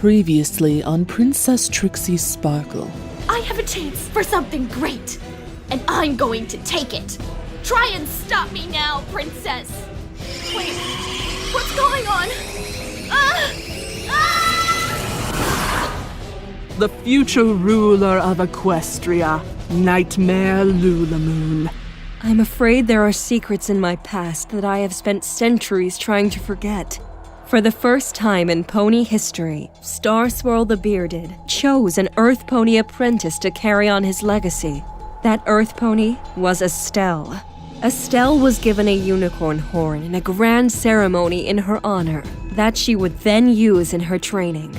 Previously on Princess Trixie Sparkle. I have a chance for something great, and I'm going to take it. Try and stop me now, Princess. Wait, what's going on? The future ruler of Equestria, Nightmare Lulamoon. I'm afraid there are secrets in my past that I have spent centuries trying to forget. For the first time in pony history, Starswirl the Bearded chose an Earth Pony apprentice to carry on his legacy. That Earth Pony was Estelle. Estelle was given a unicorn horn in a grand ceremony in her honor that she would then use in her training.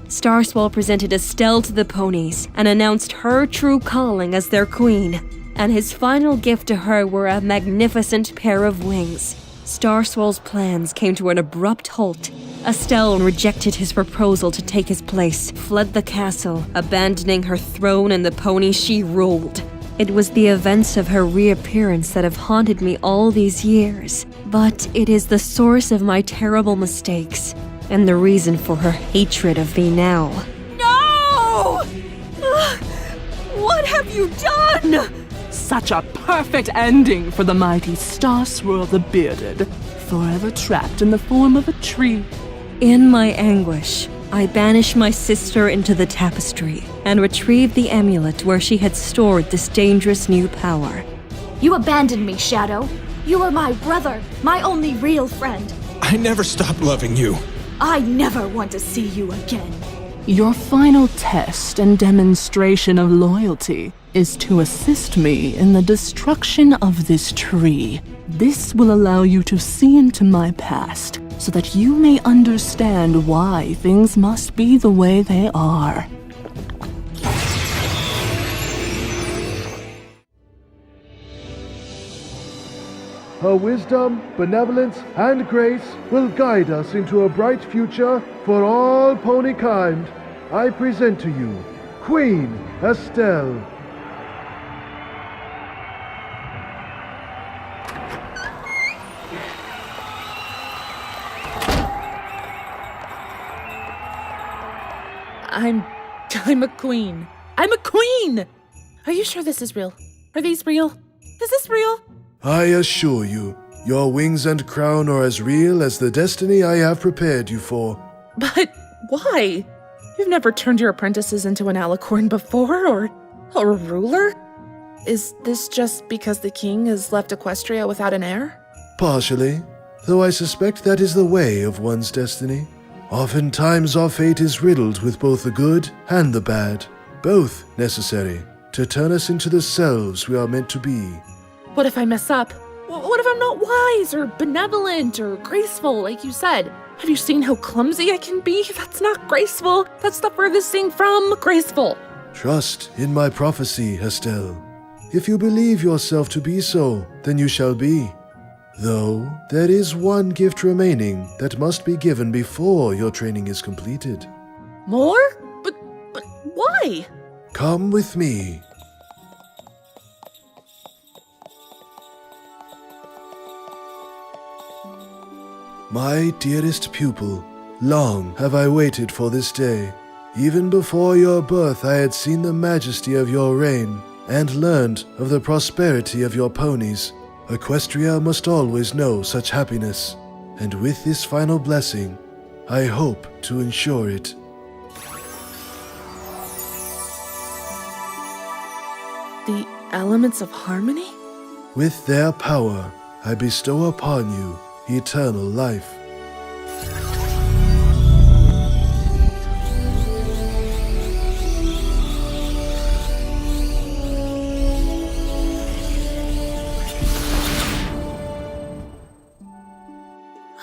Starswirl presented Estelle to the ponies and announced her true calling as their queen, and his final gift to her were a magnificent pair of wings. Starswirl's plans came to an abrupt halt. Estelle rejected his proposal to take his place, fled the castle, abandoning her throne and the pony she ruled. It was the events of her reappearance that have haunted me all these years, but it is the source of my terrible mistakes, and the reason for her hatred of me now. No! What have you done? Such a perfect ending for the mighty Starswirl the Bearded, forever trapped in the form of a tree. In my anguish, I banished my sister into the tapestry and retrieved the amulet where she had stored this dangerous new power. You abandoned me, Shadow. You were my brother, my only real friend. I never stopped loving you. I never want to see you again. Your final test and demonstration of loyalty is to assist me in the destruction of this tree. This will allow you to see into my past, so that you may understand why things must be the way they are. Her wisdom, benevolence, and grace will guide us into a bright future for all pony kind. I present to you, Queen Estelle. I'm a queen. I'm a queen! Are you sure this is real? Are these real? Is this real? I assure you, your wings and crown are as real as the destiny I have prepared you for. But why? You've never turned your apprentices into an alicorn before, or a ruler? Is this just because the king has left Equestria without an heir? Partially, though I suspect that is the way of one's destiny. Oftentimes our fate is riddled with both the good and the bad, both necessary to turn us into the selves we are meant to be. What if I mess up? What if I'm not wise or benevolent or graceful, like you said? Have you seen how clumsy I can be? That's not graceful. That's the furthest thing from graceful. Trust in my prophecy, Estelle. If you believe yourself to be so, then you shall be. Though, there is one gift remaining that must be given before your training is completed. More? But why? Come with me. My dearest pupil, long have I waited for this day. Even before your birth I had seen the majesty of your reign, and learned of the prosperity of your ponies. Equestria must always know such happiness, and with this final blessing, I hope to ensure it. The elements of harmony? With their power, I bestow upon you eternal life.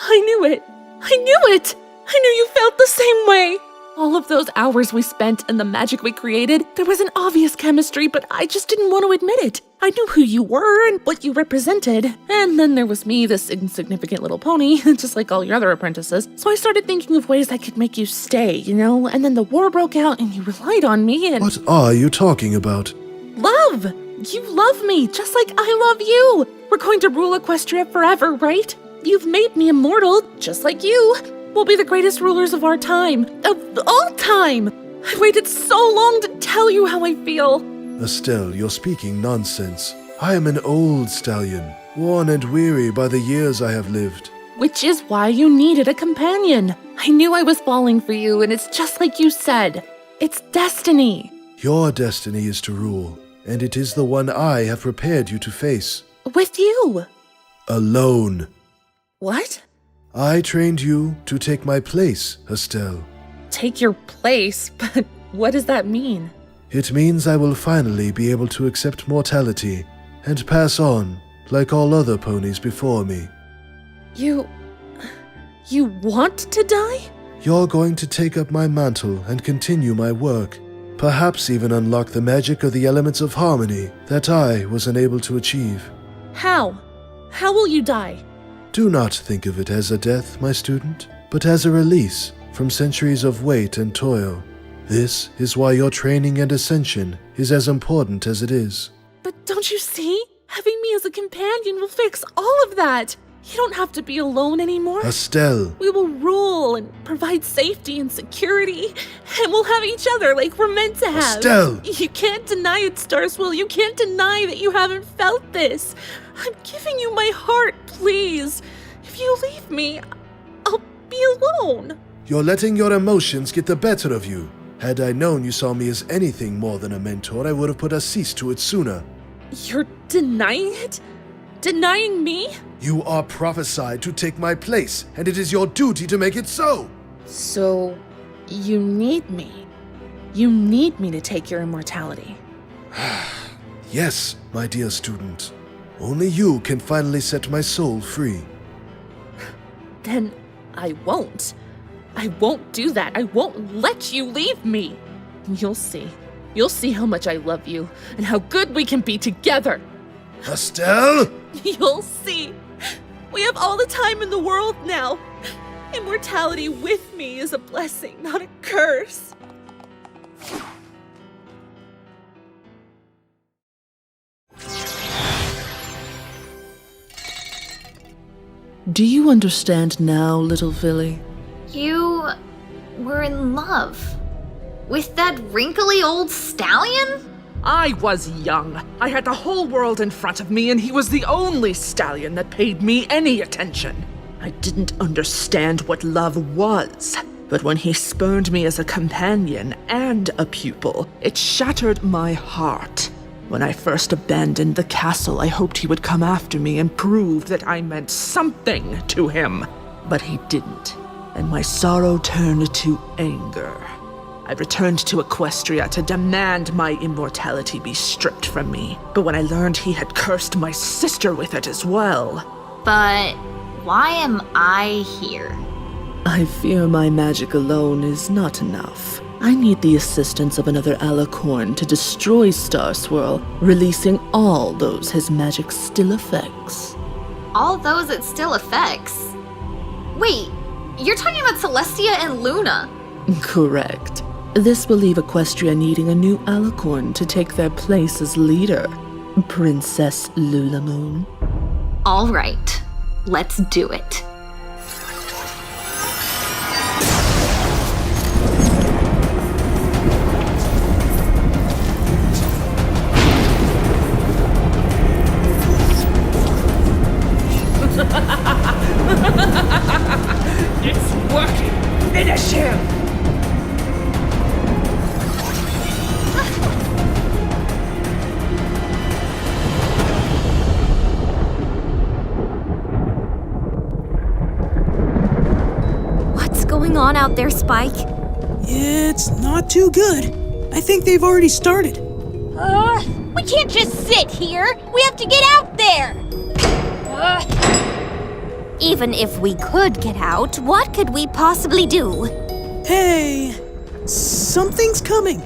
I knew it! I knew it! I knew you felt the same way! All of those hours we spent and the magic we created, there was an obvious chemistry, but I just didn't want to admit it. I knew who you were and what you represented. And then there was me, this insignificant little pony, just like all your other apprentices. So I started thinking of ways I could make you stay, you know? And then the war broke out and you relied on me and— What are you talking about? Love! You love me, just like I love you! We're going to rule Equestria forever, right? You've made me immortal, just like you. We'll be the greatest rulers of our time. Of all time! I've waited so long to tell you how I feel. Estelle, you're speaking nonsense. I am an old stallion, worn and weary by the years I have lived. Which is why you needed a companion. I knew I was falling for you, and it's just like you said. It's destiny. Your destiny is to rule, and it is the one I have prepared you to face. With you. Alone. What? I trained you to take my place, Estelle. Take your place? But what does that mean? It means I will finally be able to accept mortality and pass on like all other ponies before me. You want to die? You're going to take up my mantle and continue my work, perhaps even unlock the magic of the elements of harmony that I was unable to achieve. How? How will you die? Do not think of it as a death, my student, but as a release from centuries of weight and toil. This is why your training and ascension is as important as it is. But don't you see? Having me as a companion will fix all of that. You don't have to be alone anymore. Estelle! We will rule and provide safety and security, and we'll have each other like we're meant to have. Estelle! You can't deny it, Starswell. You can't deny that you haven't felt this. I'm giving you my heart, please. If you leave me, I'll be alone. You're letting your emotions get the better of you. Had I known you saw me as anything more than a mentor, I would have put a cease to it sooner. You're denying it? Denying me? You are prophesied to take my place, and it is your duty to make it so. So, you need me. You need me to take your immortality. Yes, my dear student. Only you can finally set my soul free. Then I won't. I won't do that. I won't let you leave me. You'll see. You'll see how much I love you and how good we can be together. Estelle! You'll see. We have all the time in the world now. Immortality with me is a blessing, not a curse. Do you understand now, little Philly? You were in love with that wrinkly old stallion? I was young. I had the whole world in front of me, and he was the only stallion that paid me any attention. I didn't understand what love was, but when he spurned me as a companion and a pupil, it shattered my heart. When I first abandoned the castle, I hoped he would come after me and prove that I meant something to him. But he didn't, and my sorrow turned to anger. I returned to Equestria to demand my immortality be stripped from me. But when I learned he had cursed my sister with it as well... But why am I here? I fear my magic alone is not enough. I need the assistance of another alicorn to destroy Star Swirl, releasing all those his magic still affects. All those it still affects? Wait, you're talking about Celestia and Luna. Correct. This will leave Equestria needing a new alicorn to take their place as leader. Princess Lulamoon. All right, let's do it. It's working! Finish him! What's going on out there, Spike? It's not too good. I think they've already started. We can't just sit here. We have to get out there. Even if we could get out, what could we possibly do? Hey, something's coming.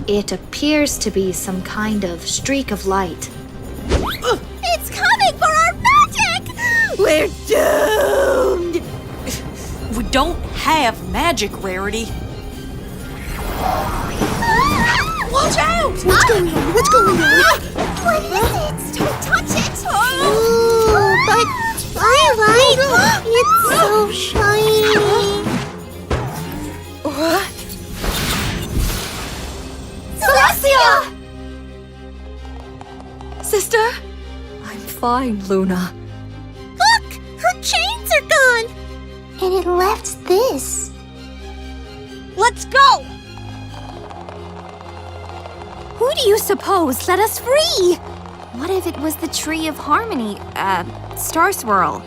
It appears to be some kind of streak of light. It's coming for our magic! We're doomed! We don't have magic, Rarity. Watch out! What's going on? What's going on? What is it? Don't touch it! Ooh, but Twilight, it's so shiny. Celestia! Sister? I'm fine, Luna. Look! Her chains are gone! And it left this. Let's go! Who do you suppose let us free? What if it was the Tree of Harmony, Star Swirl?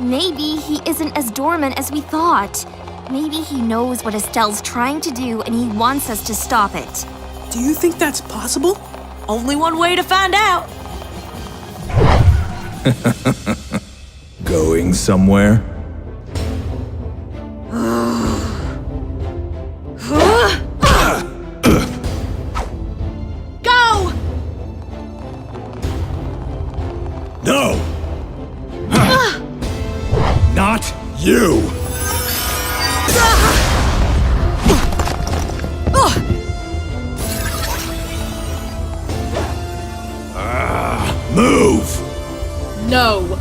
Maybe he isn't as dormant as we thought. Maybe he knows what Estelle's trying to do and he wants us to stop it. Do you think that's possible? Only one way to find out. Going somewhere? Go! No! Not you! Move! No!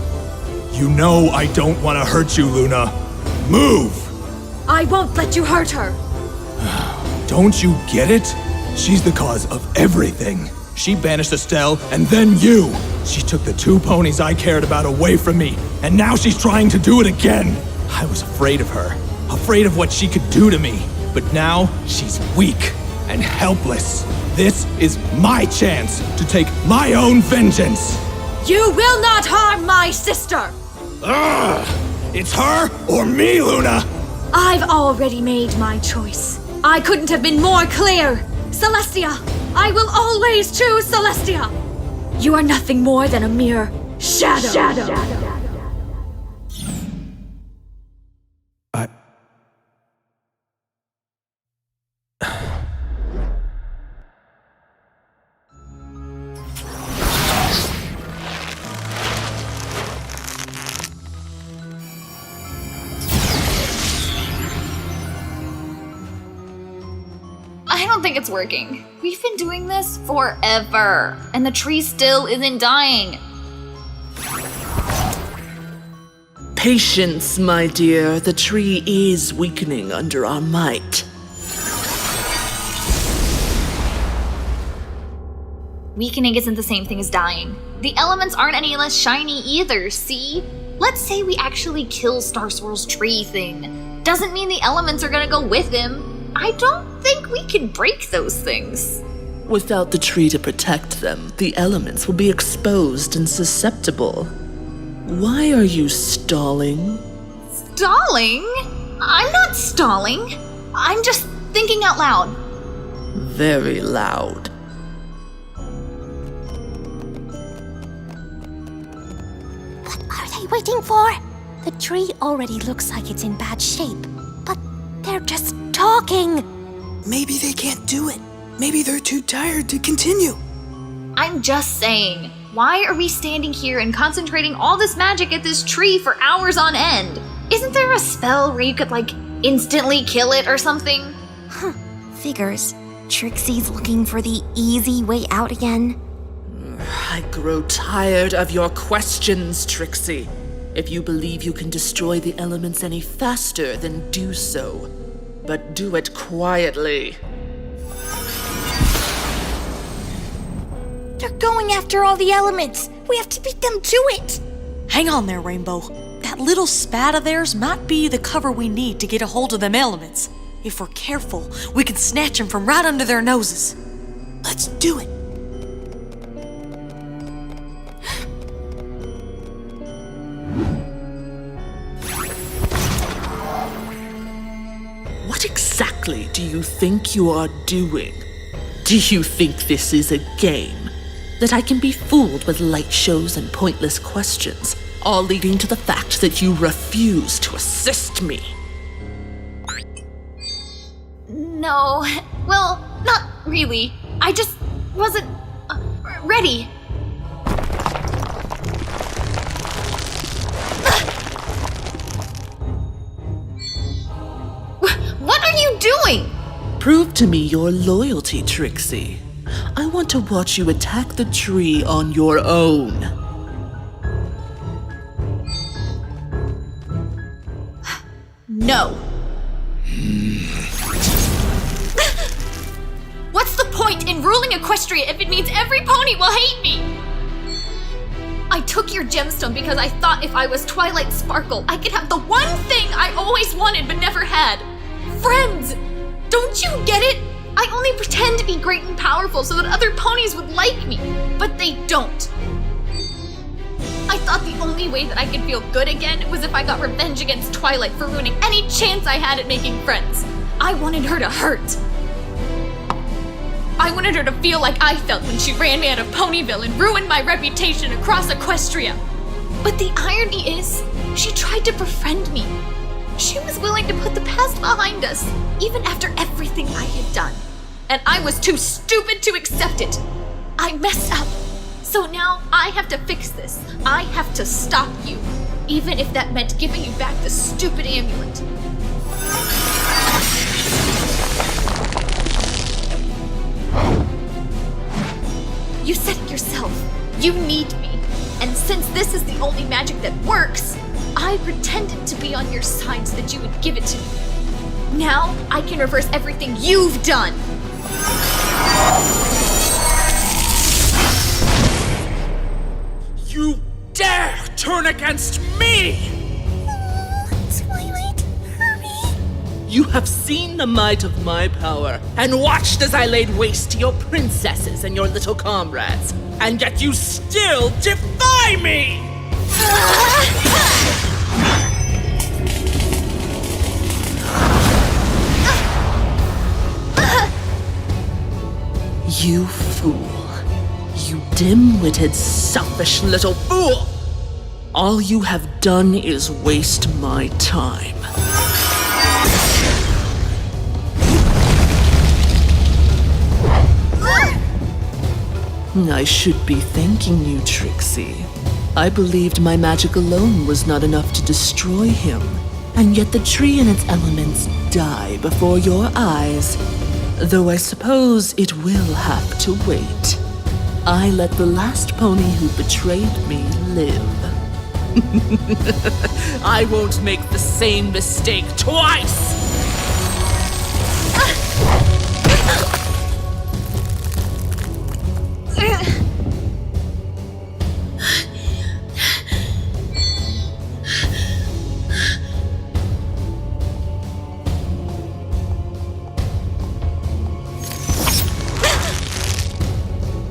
You know I don't want to hurt you, Luna. Move! I won't let you hurt her. Don't you get it? She's the cause of everything. She banished Estelle, and then you. She took the 2 ponies I cared about away from me, and now she's trying to do it again. I was afraid of her, afraid of what she could do to me. But now, she's weak and helpless. This is my chance to take my own vengeance. You will not harm my sister! Ugh! It's her or me, Luna! I've already made my choice. I couldn't have been more clear. Celestia! I will always choose Celestia! You are nothing more than a mere shadow. I don't think it's working. We've been doing this forever, and the tree still isn't dying. Patience, my dear. The tree is weakening under our might. Weakening isn't the same thing as dying. The elements aren't any less shiny either, see? Let's say we actually kill Star Swirl's tree thing. Doesn't mean the elements are gonna go with him. I don't think we can break those things. Without the tree to protect them, the elements will be exposed and susceptible. Why are you stalling? Stalling? I'm not stalling. I'm just thinking out loud. Very loud. What are they waiting for? The tree already looks like it's in bad shape, but they're just talking. Maybe they can't do it. Maybe they're too tired to continue. I'm just saying, why are we standing here and concentrating all this magic at this tree for hours on end? Isn't there a spell where you could, instantly kill it or something? Figures. Trixie's looking for the easy way out again. I grow tired of your questions, Trixie. If you believe you can destroy the elements any faster, then do so. But do it quietly. They're going after all the elements. We have to beat them to it. Hang on there, Rainbow. That little spat of theirs might be the cover we need to get a hold of them elements. If we're careful, we can snatch them from right under their noses. Let's do it. What exactly do you think you are doing? Do you think this is a game? That I can be fooled with light shows and pointless questions, all leading to the fact that you refuse to assist me? No, well, not really. I just wasn't ready. What are you doing? Prove to me your loyalty, Trixie. I want to watch you attack the tree on your own. No. What's the point in ruling killing Equestria if it means every pony will hate me! I took your gemstone because I thought if I was Twilight Sparkle, I could have the one thing I always wanted but never had. Friends! Don't you get it? I only pretend to be great and powerful so that other ponies would like me, but they don't. I thought the only way that I could feel good again was if I got revenge against Twilight for ruining any chance I had at making friends. I wanted her to hurt. I wanted her to feel like I felt when she ran me out of Ponyville and ruined my reputation across Equestria. But the irony is, she tried to befriend me. She was willing to put the past behind us, even after everything I had done. And I was too stupid to accept it. I messed up. So now I have to fix this. I have to stop you, even if that meant giving you back the stupid amulet. You said it yourself. You need me. And since this is the only magic that works, I pretended to be on your side so that you would give it to me. Now I can reverse everything you've done. You dare turn against me! Twilight, hurry! You have seen the might of my power and watched as I laid waste to your princesses and your little comrades, and yet you still defy me! You fool. You dim-witted, selfish little fool! All you have done is waste my time. I should be thanking you, Trixie. I believed my magic alone was not enough to destroy him, and yet the tree and its elements die before your eyes. Though I suppose it will have to wait. I let the last pony who betrayed me live. I won't make the same mistake twice!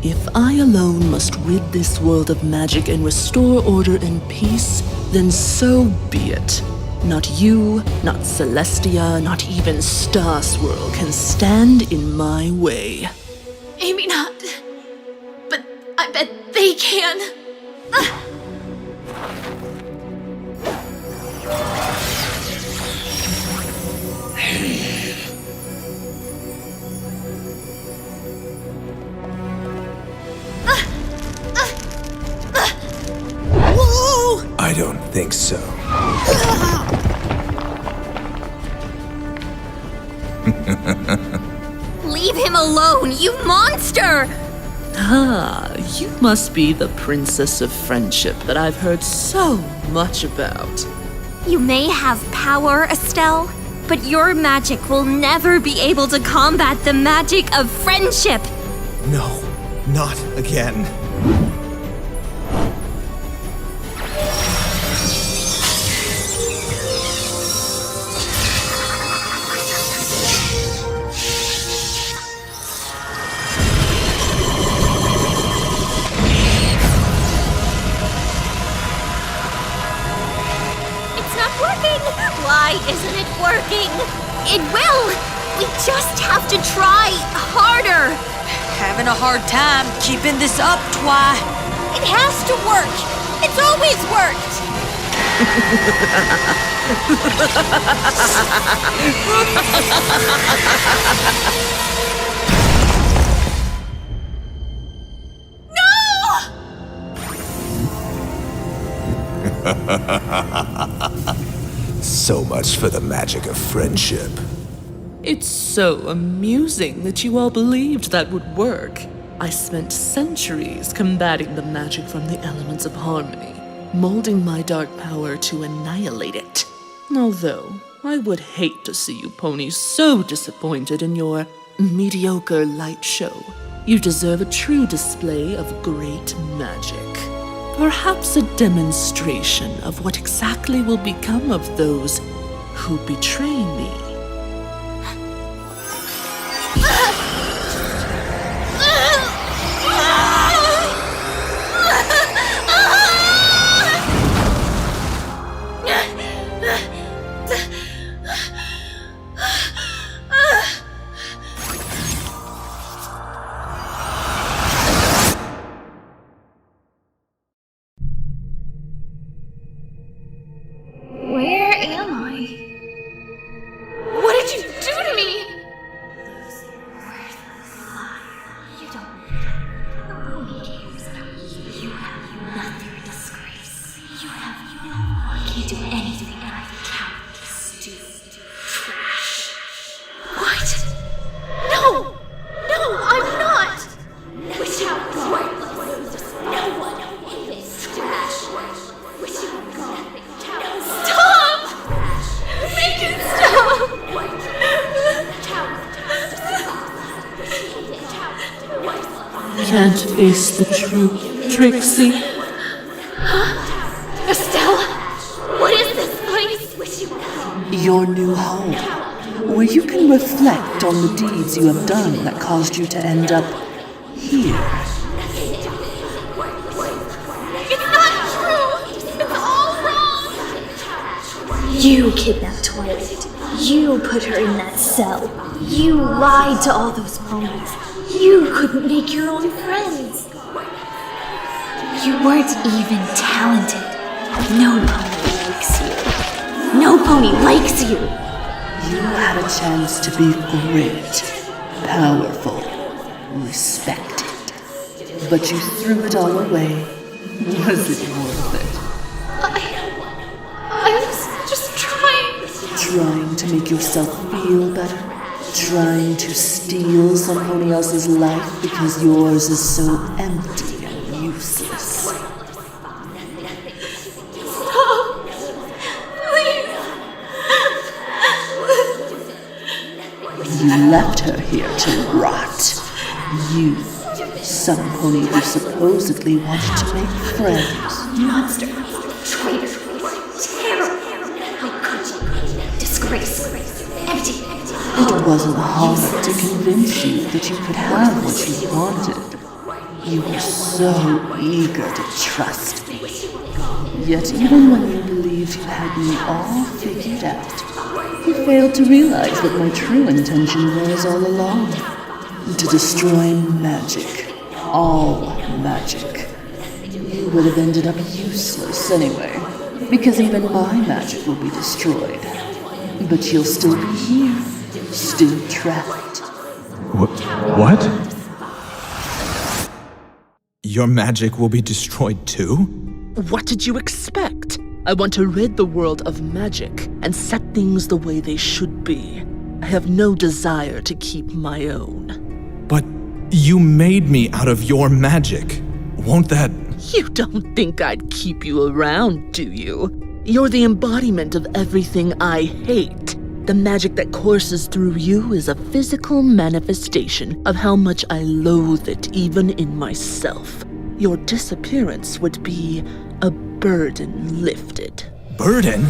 If I alone must rid this world of magic and restore order and peace, then so be it. Not you, not Celestia, not even Star Swirl can stand in my way. Maybe not, but I bet they can. I don't think so. Leave him alone, you monster! Ah, you must be the Princess of Friendship that I've heard so much about. You may have power, Estelle, but your magic will never be able to combat the magic of friendship. No, not again. Why isn't it working? It will! We just have to try harder! Having a hard time keeping this up, Twi. It has to work! It's always worked! So much for the magic of friendship. It's so amusing that you all believed that would work. I spent centuries combating the magic from the elements of harmony, molding my dark power to annihilate it. Although, I would hate to see you ponies so disappointed in your mediocre light show. You deserve a true display of great magic. Perhaps a demonstration of what exactly will become of those who betray me. Where am I? What did you do to me? You don't You have nothing to disgrace. You can't do anything and I can't stupid trash. What? No, I'm not. Which out worthless. No one is trash. Which you nothing. Stop! Make it stop! Can't face the truth, Trixie. Estelle, what is this place? Your new home, where you can reflect on the deeds you have done that caused you to end up here. It's not true! It's all wrong! You kidnapped Twilight. You put her in that cell. You lied to all those ponies. You couldn't make your own friends. You weren't even talented. No pony likes you. No pony likes you. You had a chance to be great, powerful, respected. But you threw it all away. Was it worth it? I was just trying. Trying to make yourself feel better? Trying to steal somebody else's life because yours is so empty and useless? Stop! Please! You left her here to rot. You, some pony who supposedly wanted to make friends. Monster! Traitor! Terror! How could you? Disgrace! Empty! It wasn't hard to convince you that you could have what you wanted. You were so eager to trust me. Yet even when you believed you had me all figured out, you failed to realize what my true intention was all along. To destroy magic. All magic. You would have ended up useless anyway, because even my magic will be destroyed. But you'll still be here. Still trapped. What? Your magic will be destroyed too? What did you expect? I want to rid the world of magic and set things the way they should be. I have no desire to keep my own. But you made me out of your magic. Won't that... You don't think I'd keep you around, do you? You're the embodiment of everything I hate. The magic that courses through you is a physical manifestation of how much I loathe it even in myself. Your disappearance would be a burden lifted. Burden?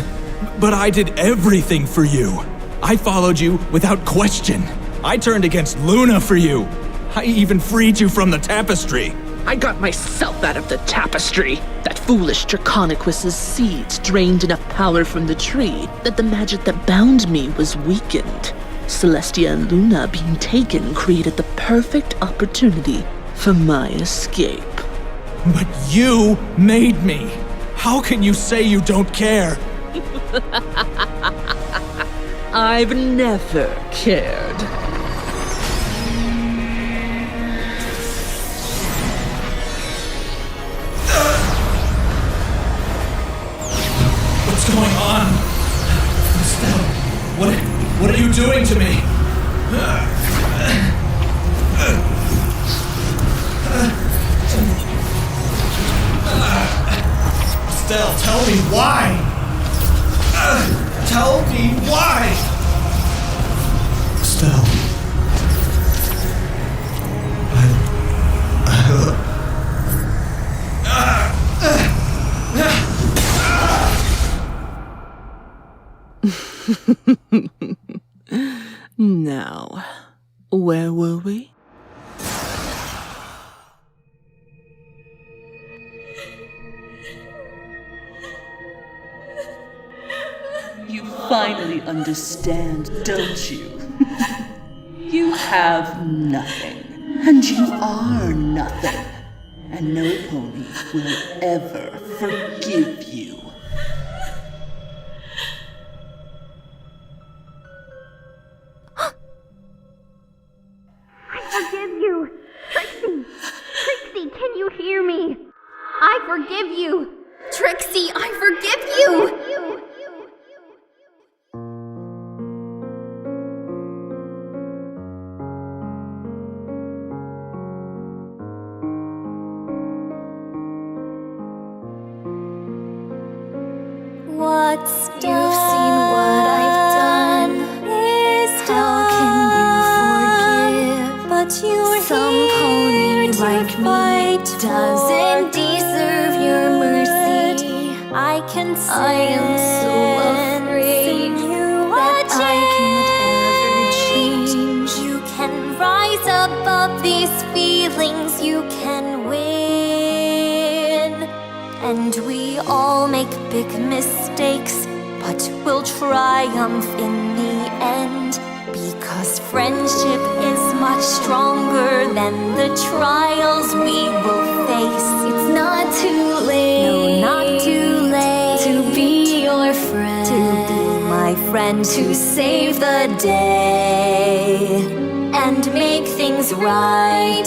But I did everything for you. I followed you without question. I turned against Luna for you. I even freed you from the tapestry. I got myself out of the tapestry. That foolish Draconequus's seeds drained enough power from the tree that the magic that bound me was weakened. Celestia and Luna being taken created the perfect opportunity for my escape. But you made me. How can you say you don't care? I've never cared. What's going on? Estelle, what are you doing to me? Estelle, tell me why! Tell me why! Estelle. Now, where were we? You finally understand, don't you? You have nothing, and you are nothing, and no pony will ever forgive you. I forgive you! Trixie! Trixie, can you hear me? I forgive you! Trixie, I forgive you! What's done? You've seen what I've done. How can you forgive? But you're Some here pony to like fight me doesn't deserve your mercy. I can I am so afraid that I can't ever change. You can rise above these feelings, you can win. And we all make big mistakes, but we'll triumph in the end. Because friendship is much stronger than the trials we will face. It's not too late. No, not too late. To be your friend. To be my friend. To save the day. And make things right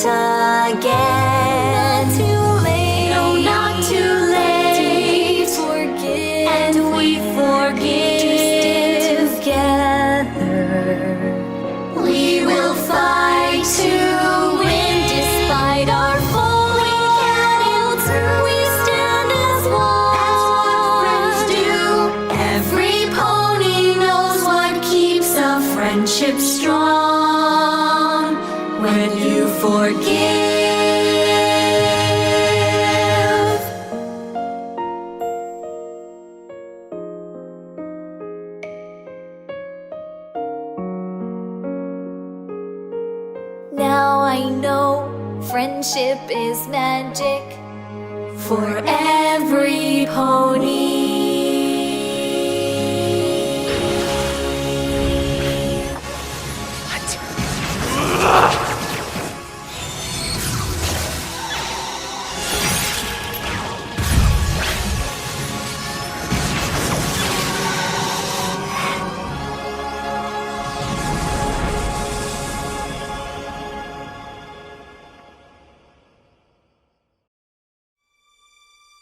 again. Not too late. No, not too late. To forgive. And we forgive. To stay together. We will fight to win despite our falling cannons. We stand as one. That's what friends do. Every pony knows what keeps a friendship strong. When you forgive. Now I know friendship is magic For every pony.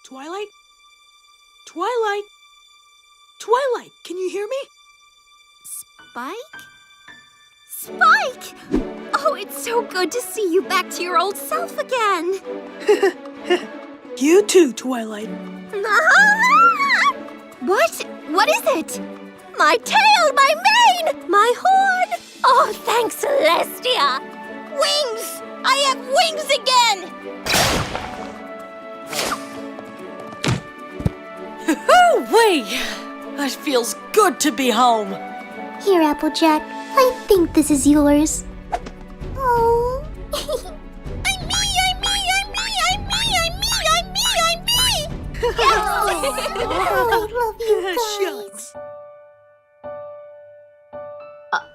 Twilight? Twilight? Twilight, can you hear me? Spike? Spike! Oh, it's so good to see you back to your old self again. You too, Twilight. What? What is it? My tail, my mane, my horn. Oh, thanks, Celestia. Wings! I have wings again! Hoo-wee! It feels good to be home. Here, Applejack. I think this is yours. Oh. I'm me! Oh, I love you guys. Shucks.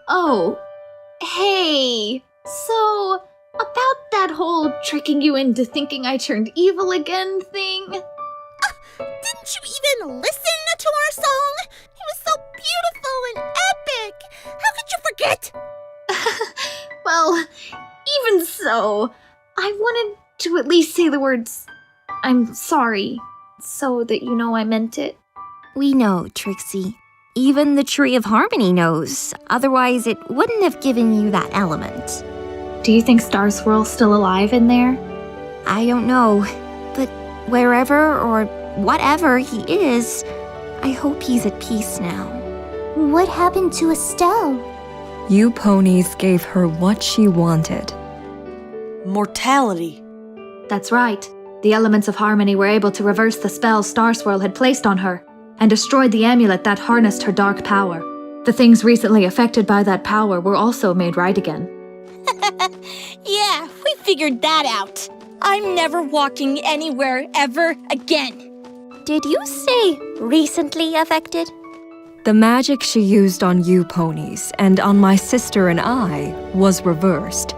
Oh, hey. So, about that whole tricking you into thinking I turned evil again thing? Didn't you even listen to our song? It was so beautiful and epic. How could you forget? Well, even so, I wanted to at least say the words, I'm sorry, so that you know I meant it. We know, Trixie. Even the Tree of Harmony knows. Otherwise, it wouldn't have given you that element. Do you think Star Swirl's still alive in there? I don't know. But wherever or whatever he is, I hope he's at peace now. What happened to Estelle? You ponies gave her what she wanted. Mortality. That's right. The elements of harmony were able to reverse the spell Star Swirl had placed on her, and destroyed the amulet that harnessed her dark power. The things recently affected by that power were also made right again. Yeah, we figured that out. I'm never walking anywhere ever again. Did you say recently affected? The magic she used on you ponies and on my sister and I was reversed.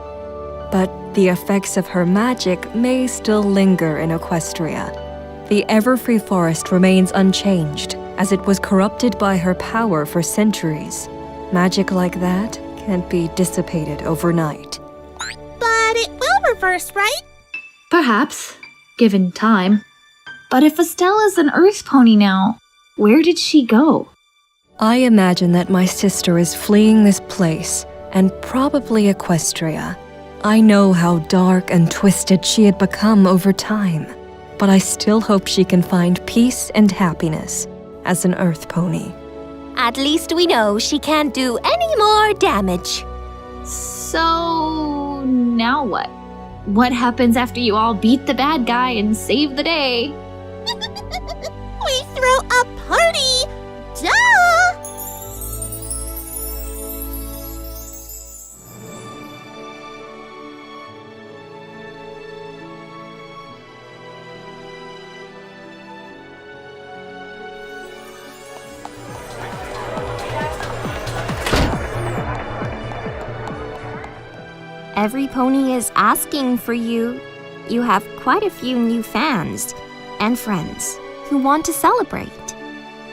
But the effects of her magic may still linger in Equestria. The Everfree Forest remains unchanged, as it was corrupted by her power for centuries. Magic like that can't be dissipated overnight. But it will reverse, right? Perhaps, given time. But if Estelle is an Earth pony now, where did she go? I imagine that my sister is fleeing this place, and probably Equestria. I know how dark and twisted she had become over time, but I still hope she can find peace and happiness as an Earth pony. At least we know she can't do any more damage. So, now what? What happens after you all beat the bad guy and save the day? We throw a party! Duh! Every pony is asking for you. You have quite a few new fans and friends who want to celebrate.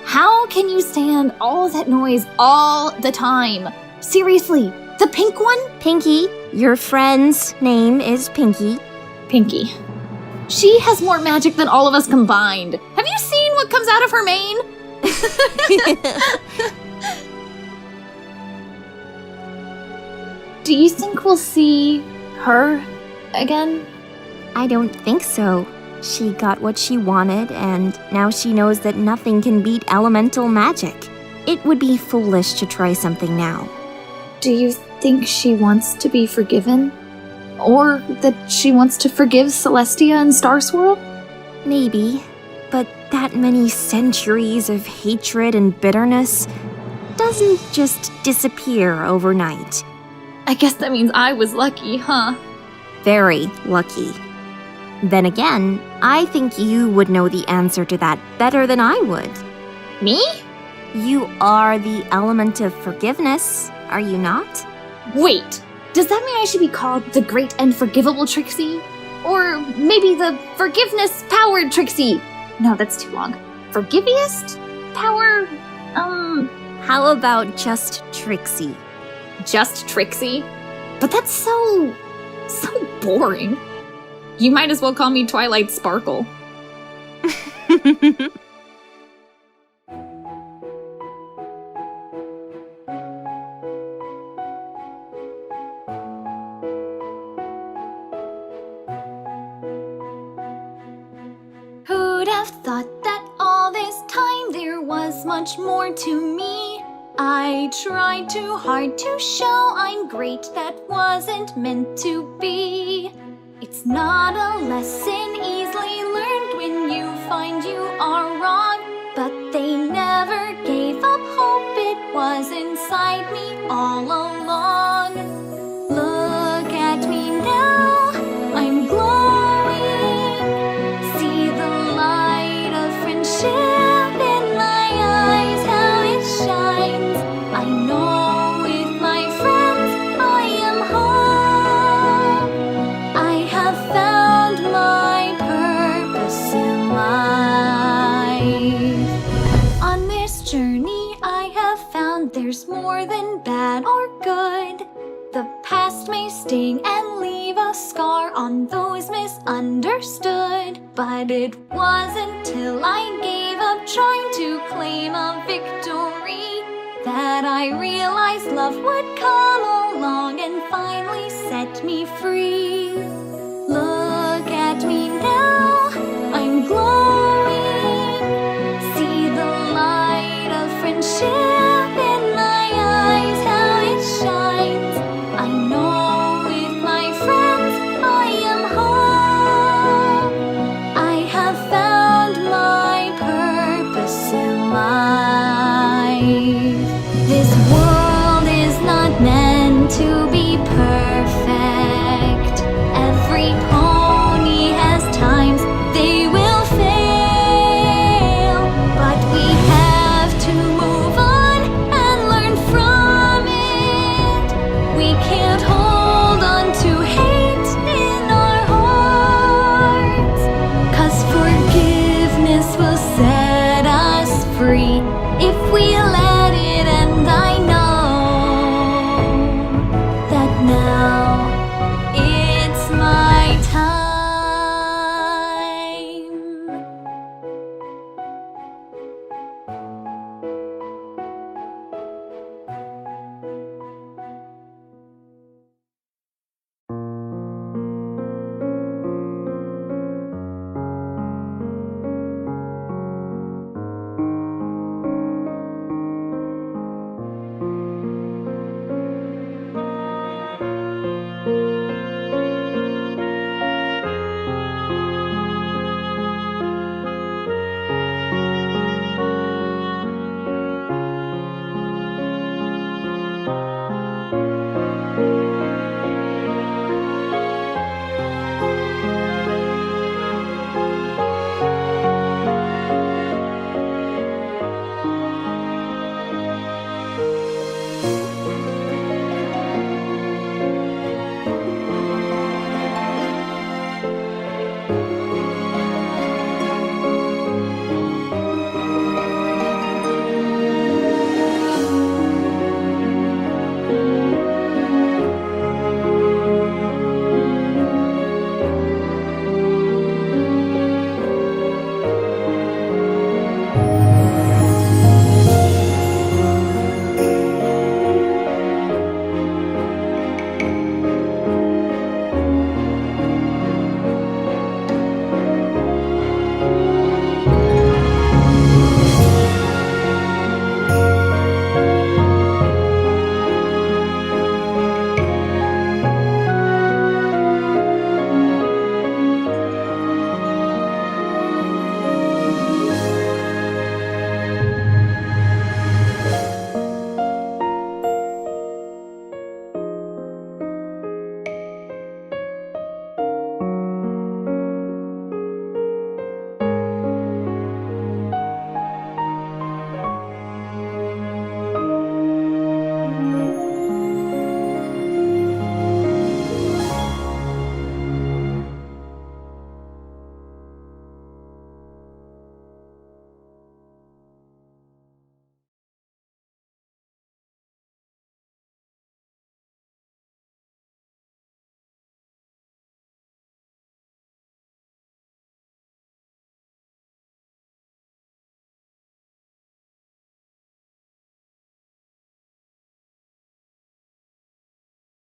How can you stand all that noise all the time? Seriously, the pink one? Pinky, your friend's name is Pinky. Pinky. She has more magic than all of us combined. Have you seen what comes out of her mane? Do you think we'll see her again? I don't think so. She got what she wanted, and now she knows that nothing can beat elemental magic. It would be foolish to try something now. Do you think she wants to be forgiven? Or that she wants to forgive Celestia and Star Swirl? Maybe, but that many centuries of hatred and bitterness doesn't just disappear overnight. I guess that means I was lucky, huh? Very lucky. Then again, I think you would know the answer to that better than I would. Me? You are the element of forgiveness, are you not? Wait, does that mean I should be called the Great and Forgivable Trixie? Or maybe the Forgiveness-Powered Trixie? No, that's too long. Forgiviest? Power? How about just Trixie? Just Trixie? But that's so boring. You might as well call me Twilight Sparkle. Who'd have thought that all this time there was much more to me? I tried too hard to show I'm great, that wasn't meant to be. It's not a lesson easily learned when you find you are wrong, but they never gave up hope, it was inside me all along. Look at me now, I'm glowing. See the light of friendship in my eyes, how it shines. I know with my friends I am home. I have found my purpose in life. On this journey I have found there's more than bad or good. The past may sting and leave a scar on those misunderstood, but it wasn't till I gave up trying to claim a victory that I realized love would come along and finally set me free. Look